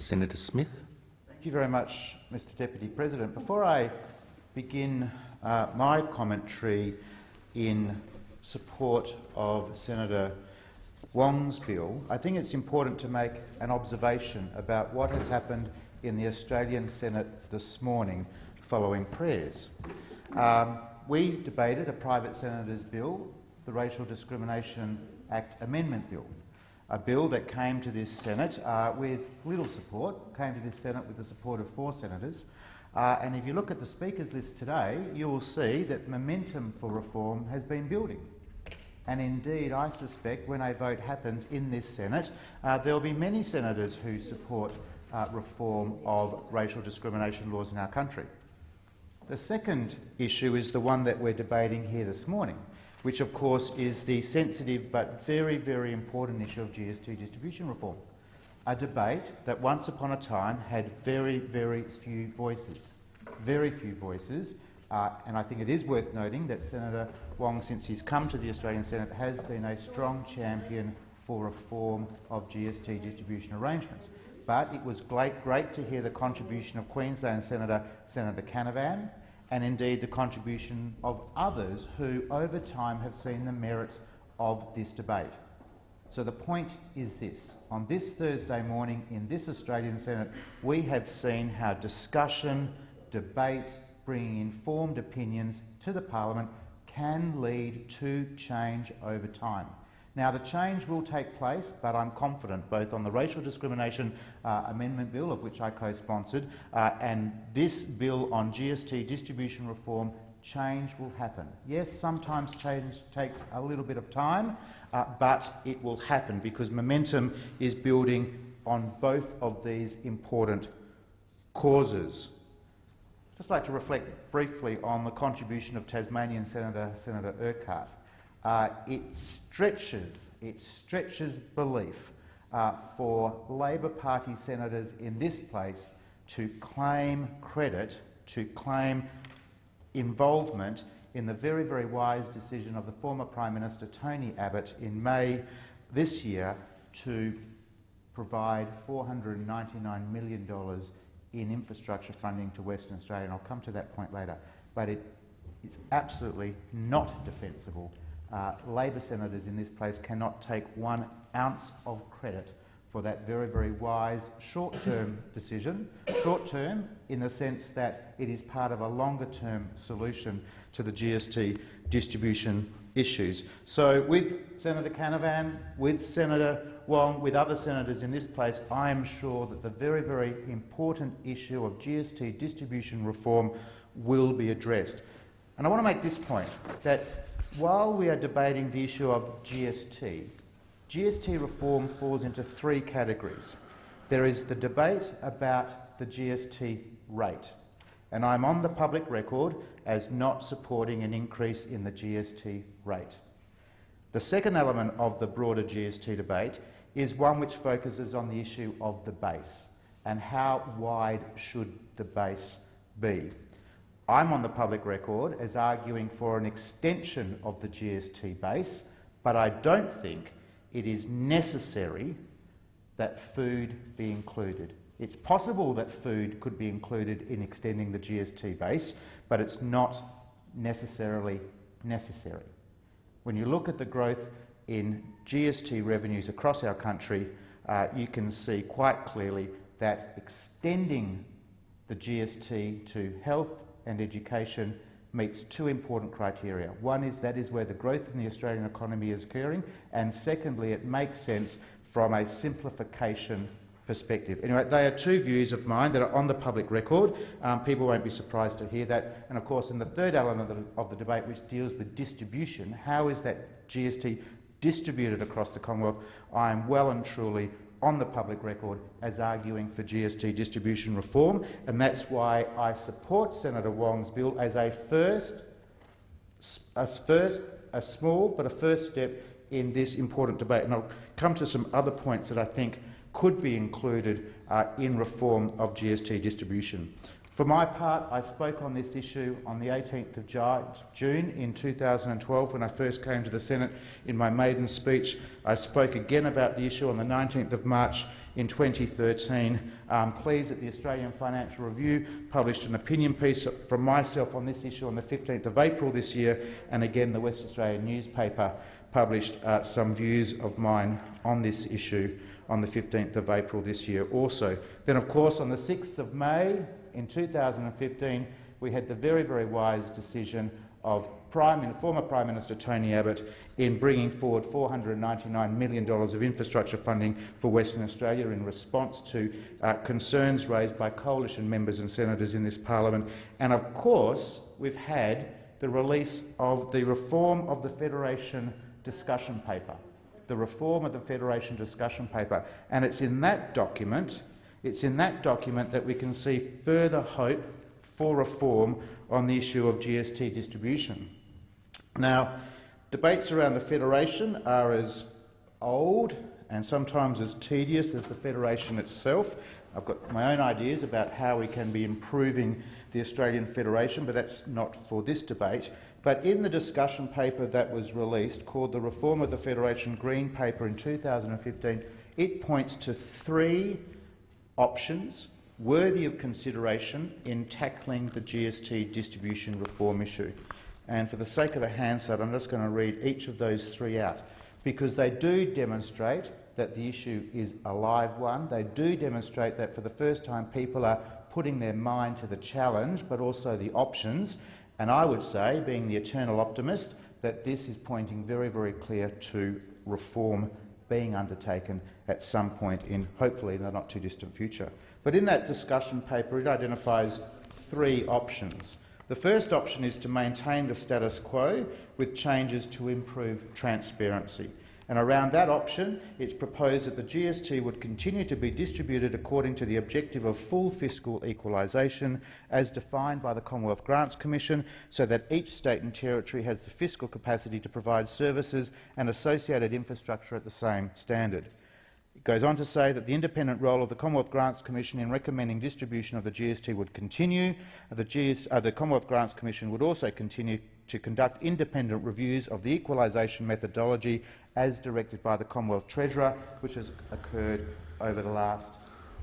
Senator Smith. Thank you very much, Mr Deputy President. Before I begin my commentary in support of Senator Wong's bill, I think it's important to make an observation about what has happened in the Australian Senate this morning following prayers. We debated a private senator's bill, the Racial Discrimination Act Amendment Bill, a bill that came to this Senate with little support, came to this Senate with the support of 4 senators. And if you look at the Speaker's list today, you will see that momentum for reform has been building. And indeed, I suspect when a vote happens in this Senate, there will be many senators who support reform of racial discrimination laws in our country. The second issue is the one that we're debating here this morning, which of course is the sensitive but very, very important issue of GST distribution reform, a debate that once upon a time had very, very few voices. And I think it is worth noting that Senator Wong, since he's come to the Australian Senate, has been a strong champion for reform of GST distribution arrangements. But it was great to hear the contribution of Queensland Senator Canavan, and indeed the contribution of others who over time have seen the merits of this debate. So the point is this: on this Thursday morning in this Australian Senate, we have seen how discussion, debate, bringing informed opinions to the Parliament can lead to change over time. Now, the change will take place, but I'm confident both on the Racial Discrimination Amendment Bill, of which I co-sponsored, and this bill on GST distribution reform, change will happen. Yes, sometimes change takes a little bit of time, but it will happen because momentum is building on both of these important causes. I'd just like to reflect briefly on the contribution of Tasmanian Senator Urquhart. It stretches belief for Labor Party senators in this place to claim credit, to claim involvement in the very, very wise decision of the former Prime Minister Tony Abbott in May this year to provide $499 million in infrastructure funding to Western Australia, and I'll come to that point later. But it's absolutely not defensible. Labor senators in this place cannot take 1 ounce of credit for that very, very wise short-term decision. Short-term in the sense that it is part of a longer-term solution to the GST distribution issues. So with Senator Canavan, with Senator Wong, with other senators in this place, I am sure that the very, very important issue of GST distribution reform will be addressed. And I want to make this point, that while we are debating the issue of GST reform falls into 3 categories. There is the debate about the GST rate, and I'm on the public record as not supporting an increase in the GST rate. The second element of the broader GST debate is one which focuses on the issue of the base and how wide should the base be. I'm on the public record as arguing for an extension of the GST base, but I don't think it is necessary that food be included. It's possible that food could be included in extending the GST base, but it's not necessarily necessary. When you look at the growth in GST revenues across our country, you can see quite clearly that extending the GST to health and education meets 2 important criteria. One is that is where the growth in the Australian economy is occurring, and secondly, it makes sense from a simplification perspective. Anyway, they are 2 views of mine that are on the public record. People won't be surprised to hear that. And of course, in the third element of the debate, which deals with distribution, how is that GST distributed across the Commonwealth, I am well and truly on the public record as arguing for GST distribution reform, and that's why I support Senator Wong's bill as a small but a first step in this important debate. And I'll come to some other points that I think could be included in reform of GST distribution. For my part, I spoke on this issue on the 18th of June in 2012 when I first came to the Senate in my maiden speech. I spoke again about the issue on the 19th of March in 2013 Pleased that the Australian Financial Review published an opinion piece from myself on this issue on the 15th of April this year, and again the West Australian newspaper published some views of mine on this issue on the 15th of April this year also. Then, of course, on the 6th of May in 2015, we had the very, very wise decision of former Prime Minister Tony Abbott in bringing forward $499 million of infrastructure funding for Western Australia in response to concerns raised by coalition members and senators in this parliament. And of course, we've had the release of the Reform of the Federation discussion paper. The Reform of the Federation discussion paper. And it's in that document that we can see further hope for reform on the issue of GST distribution. Now, debates around the Federation are as old and sometimes as tedious as the Federation itself. I've got my own ideas about how we can be improving the Australian Federation, but that's not for this debate. But in the discussion paper that was released, called the Reform of the Federation Green Paper in 2015, it points to 3 options worthy of consideration in tackling the GST distribution reform issue. And for the sake of the Hansard, I'm just going to read each of those 3 out, because they do demonstrate that the issue is a live one. They do demonstrate that for the first time people are putting their mind to the challenge, but also the options. And I would say, being the eternal optimist, that this is pointing very, very clear to reform being undertaken at some point in, hopefully, the not-too-distant future. But in that discussion paper, it identifies 3 options. The first option is to maintain the status quo with changes to improve transparency. And around that option, it's proposed that the GST would continue to be distributed according to the objective of full fiscal equalisation as defined by the Commonwealth Grants Commission, so that each state and territory has the fiscal capacity to provide services and associated infrastructure at the same standard. It goes on to say that the independent role of the Commonwealth Grants Commission in recommending distribution of the GST would continue. The Commonwealth Grants Commission would also continue to conduct independent reviews of the equalisation methodology as directed by the Commonwealth Treasurer, which has occurred over the last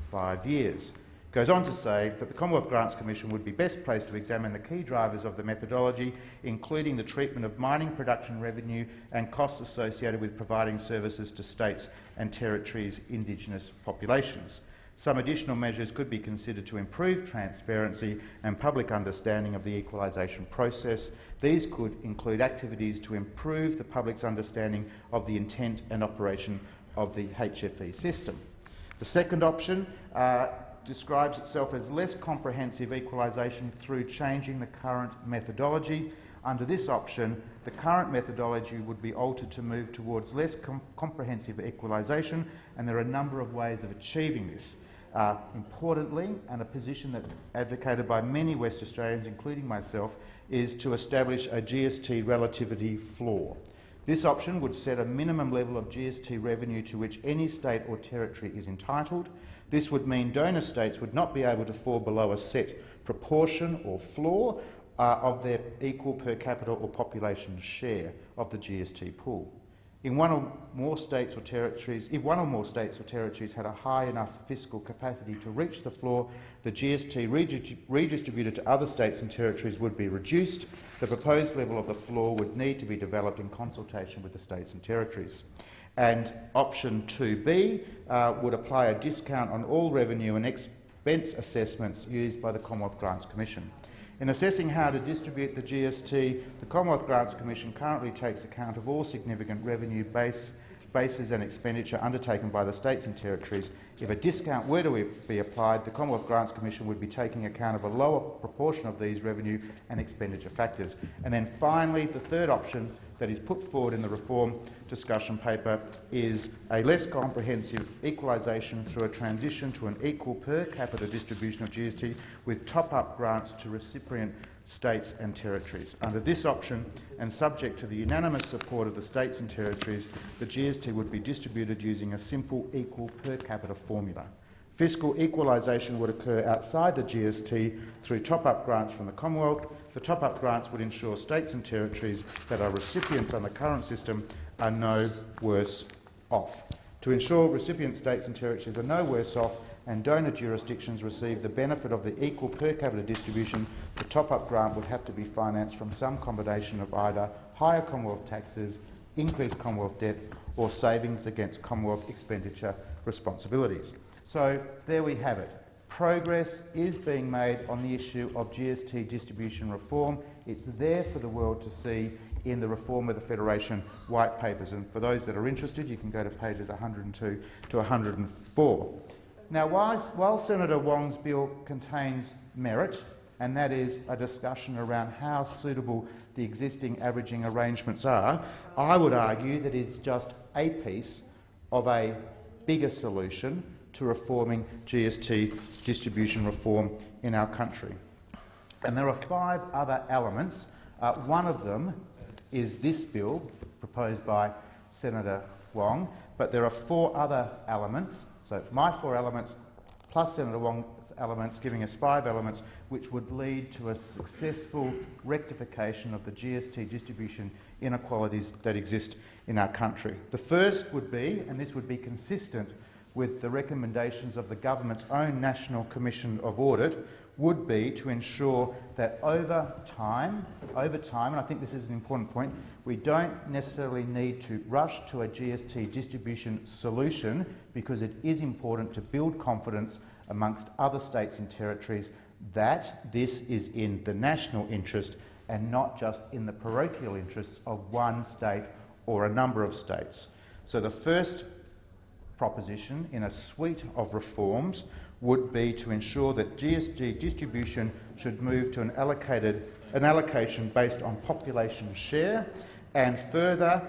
5 years. It goes on to say that the Commonwealth Grants Commission would be best placed to examine the key drivers of the methodology, including the treatment of mining production revenue and costs associated with providing services to states and territories' Indigenous populations. Some additional measures could be considered to improve transparency and public understanding of the equalisation process. These could include activities to improve the public's understanding of the intent and operation of the HFE system. The second option describes itself as less comprehensive equalisation through changing the current methodology. Under this option, the current methodology would be altered to move towards less comprehensive equalisation, and there are a number of ways of achieving this. Importantly, and a position that's advocated by many West Australians, including myself, is to establish a GST relativity floor. This option would set a minimum level of GST revenue to which any state or territory is entitled. This would mean donor states would not be able to fall below a set proportion or floor of their equal per capita or population share of the GST pool. If one or more states or territories had a high enough fiscal capacity to reach the floor, the GST redistributed to other states and territories would be reduced. The proposed level of the floor would need to be developed in consultation with the states and territories. And option 2B would apply a discount on all revenue and expense assessments used by the Commonwealth Grants Commission. In assessing how to distribute the GST, the Commonwealth Grants Commission currently takes account of all significant revenue bases and expenditure undertaken by the states and territories. If a discount were to be applied, the Commonwealth Grants Commission would be taking account of a lower proportion of these revenue and expenditure factors. And then finally, the third option that is put forward in the reform discussion paper is a less comprehensive equalisation through a transition to an equal per capita distribution of GST with top-up grants to recipient states and territories. Under this option, and subject to the unanimous support of the states and territories, the GST would be distributed using a simple equal per capita formula. Fiscal equalisation would occur outside the GST through top-up grants from the Commonwealth. The top-up grants would ensure states and territories that are recipients on the current system are no worse off. To ensure recipient states and territories are no worse off, and donor jurisdictions receive the benefit of the equal per capita distribution, the top-up grant would have to be financed from some combination of either higher Commonwealth taxes, increased Commonwealth debt, or savings against Commonwealth expenditure responsibilities. So there we have it. Progress is being made on the issue of GST distribution reform. It's there for the world to see in the Reform of the Federation white papers. And for those that are interested, you can go to pages 102 to 104. Now, while Senator Wong's bill contains merit, and that is a discussion around how suitable the existing averaging arrangements are, I would argue that it's just a piece of a bigger solution to reforming GST distribution reform in our country. And there are 5 other elements. One of them is this bill proposed by Senator Wong, but there are 4 other elements. So my 4 elements plus Senator Wong's elements, giving us 5 elements, which would lead to a successful rectification of the GST distribution inequalities that exist in our country. The first would be, and this would be consistent with the recommendations of the government's own National Commission of Audit, would be to ensure that over time, and I think this is an important point, we don't necessarily need to rush to a GST distribution solution, because it is important to build confidence amongst other states and territories that this is in the national interest and not just in the parochial interests of one state or a number of states. So the first proposition in a suite of reforms would be to ensure that GST distribution should move to an allocation based on population share, and further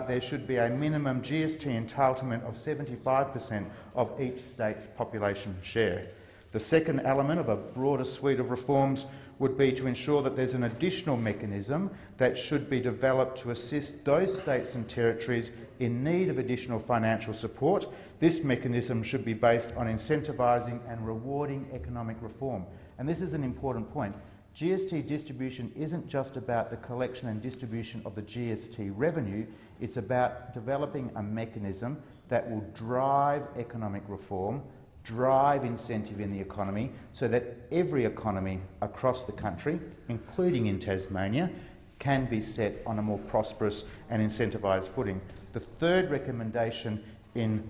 there should be a minimum GST entitlement of 75% of each state's population share. The second element of a broader suite of reforms would be to ensure that there's an additional mechanism that should be developed to assist those states and territories in need of additional financial support. This mechanism should be based on incentivising and rewarding economic reform. And this is an important point. GST distribution isn't just about the collection and distribution of the GST revenue, it's about developing a mechanism that will drive economic reform, drive incentive in the economy, so that every economy across the country, including in Tasmania, can be set on a more prosperous and incentivised footing. The third recommendation in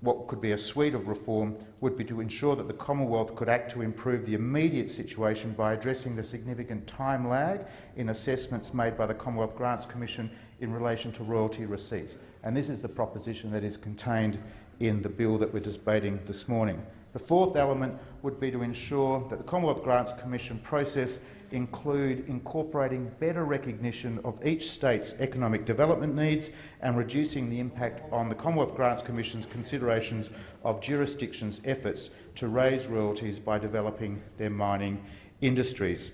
what could be a suite of reform would be to ensure that the Commonwealth could act to improve the immediate situation by addressing the significant time lag in assessments made by the Commonwealth Grants Commission in relation to royalty receipts. And this is the proposition that is contained in the bill that we're debating this morning. The fourth element would be to ensure that the Commonwealth Grants Commission process include incorporating better recognition of each state's economic development needs and reducing the impact on the Commonwealth Grants Commission's considerations of jurisdictions' efforts to raise royalties by developing their mining industries.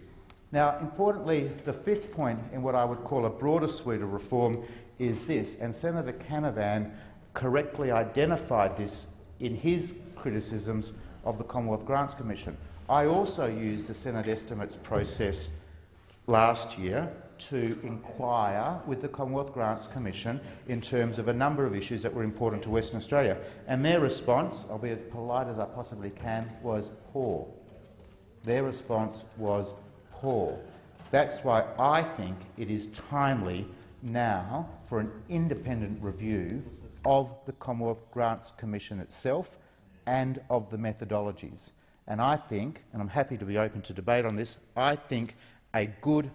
Now, importantly, the fifth point in what I would call a broader suite of reform is this, and Senator Canavan correctly identified this in his criticisms of the Commonwealth Grants Commission. I also used the Senate estimates process last year to inquire with the Commonwealth Grants Commission in terms of a number of issues that were important to Western Australia, and their response, I'll be as polite as I possibly can, was poor. Their response was poor. That's why I think it is timely now for an independent review of the Commonwealth Grants Commission itself and of the methodologies. And I think, and I'm happy to be open to debate on this, I think a good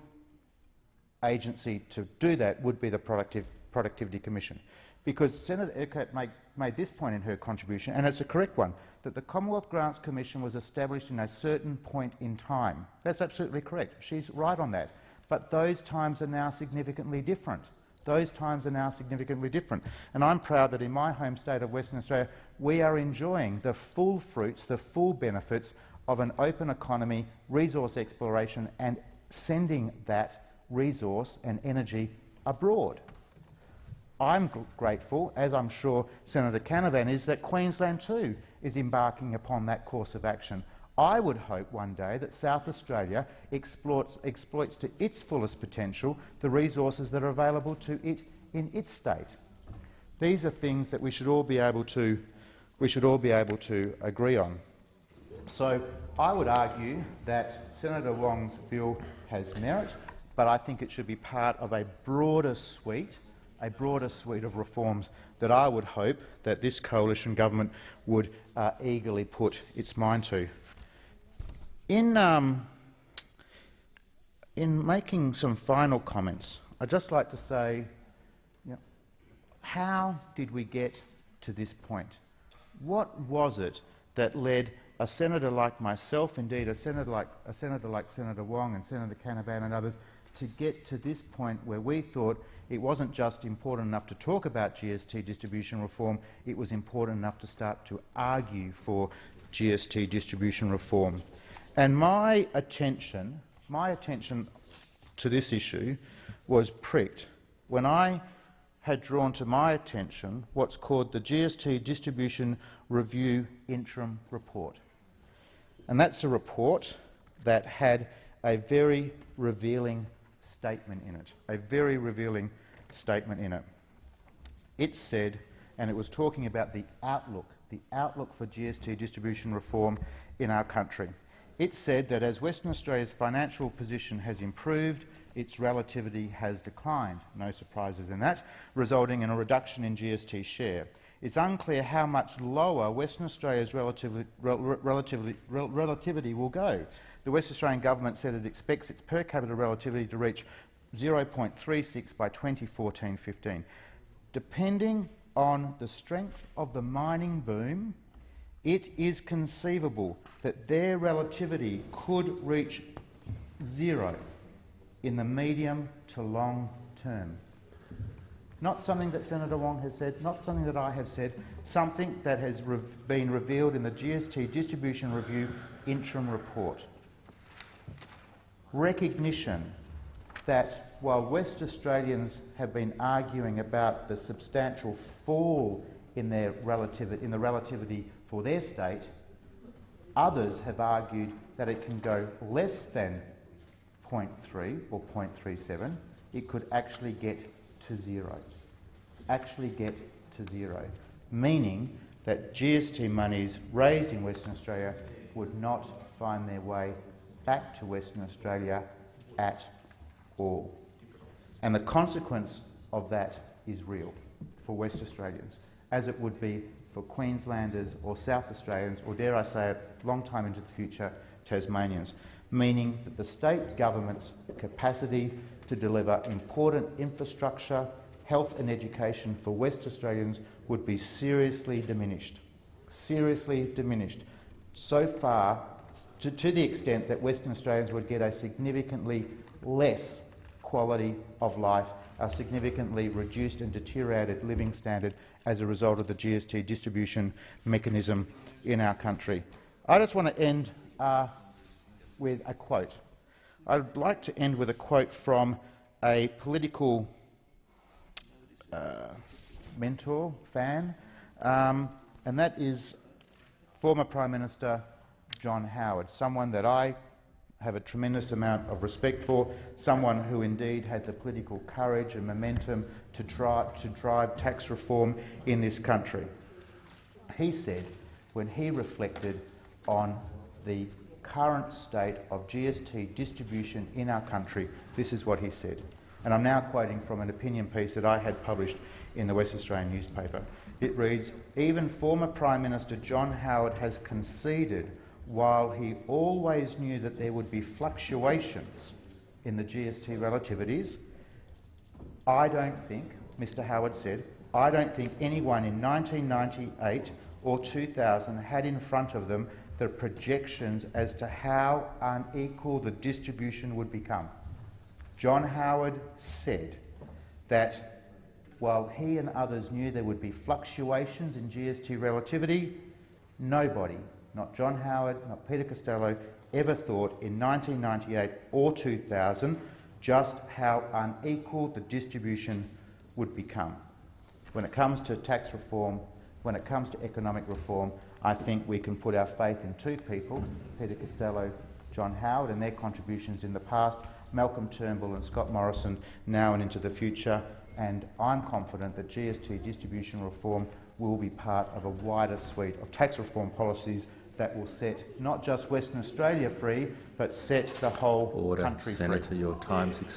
agency to do that would be the Productivity Commission. Because Senator Urquhart made this point in her contribution, and it's a correct one, that the Commonwealth Grants Commission was established in a certain point in time. That's absolutely correct. She's right on that. But those times are now significantly different. Those times are now significantly different. And I'm proud that in my home state of Western Australia, we are enjoying the full fruits, the full benefits of an open economy, resource exploration, and sending that resource and energy abroad. I'm grateful, as I'm sure Senator Canavan is, that Queensland too is embarking upon that course of action. I would hope one day that South Australia exploits to its fullest potential the resources that are available to it in its state. These are things that we should all be able to we should all be able to agree on. So I would argue that Senator Wong's bill has merit, but I think it should be part of a broader suite of reforms that I would hope that this coalition government would eagerly put its mind to. In making some final comments, I'd just like to say, how did we get to this point? What was it that led a senator like myself, indeed a senator like Senator Wong and Senator Canavan and others, to get to this point where we thought it wasn't just important enough to talk about GST distribution reform, it was important enough to start to argue for GST distribution reform. And my attention to this issue was pricked when I had drawn to my attention what's called the GST Distribution Review Interim Report. And that's a report that had a very revealing statement in it. It said, and it was talking about the outlook for GST distribution reform in our country. It said that as Western Australia's financial position has improved, its relativity has declined, no surprises in that, resulting in a reduction in GST share. It's unclear how much lower Western Australia's relativity will go. The West Australian government said it expects its per capita relativity to reach 0.36 by 2014-15. Depending on the strength of the mining boom, it is conceivable that their relativity could reach 0 in the medium to long term. Not something that Senator Wong has said, not something that I have said, something that has been revealed in the GST Distribution Review Interim Report. Recognition that while West Australians have been arguing about the substantial fall in the relativity for their state, others have argued that it can go less than 0.3 or 0.37. It could actually get to 0. Meaning that GST monies raised in Western Australia would not find their way back to Western Australia at all. And the consequence of that is real for West Australians, as it would be for Queenslanders or South Australians, or dare I say it, long time into the future, Tasmanians, meaning that the state government's capacity to deliver important infrastructure, health and education for West Australians would be seriously diminished. So far, to the extent that Western Australians would get a significantly less quality of life, a significantly reduced and deteriorated living standard as a result of the GST distribution mechanism in our country. I just want to end with a quote. I'd like to end with a quote from a political mentor, fan, and that is former Prime Minister John Howard, someone that I have a tremendous amount of respect for, someone who indeed had the political courage and momentum to drive tax reform in this country. He said, when he reflected on the current state of GST distribution in our country, this is what he said. And I'm now quoting from an opinion piece that I had published in the West Australian newspaper. It reads, "Even former Prime Minister John Howard has conceded, while he always knew that there would be fluctuations in the GST relativities, I don't think," Mr Howard said, "I don't think anyone in 1998 or 2000 had in front of them the projections as to how unequal the distribution would become." John Howard said that while he and others knew there would be fluctuations in GST relativity, nobody, not John Howard, not Peter Costello, ever thought in 1998 or 2000 just how unequal the distribution would become. When it comes to tax reform, when it comes to economic reform, I think we can put our faith in two people, Peter Costello, John Howard, and their contributions in the past, Malcolm Turnbull and Scott Morrison now and into the future, and I'm confident that GST distribution reform will be part of a wider suite of tax reform policies that will set not just Western Australia free, but set the whole country free. Senator, your time's expired.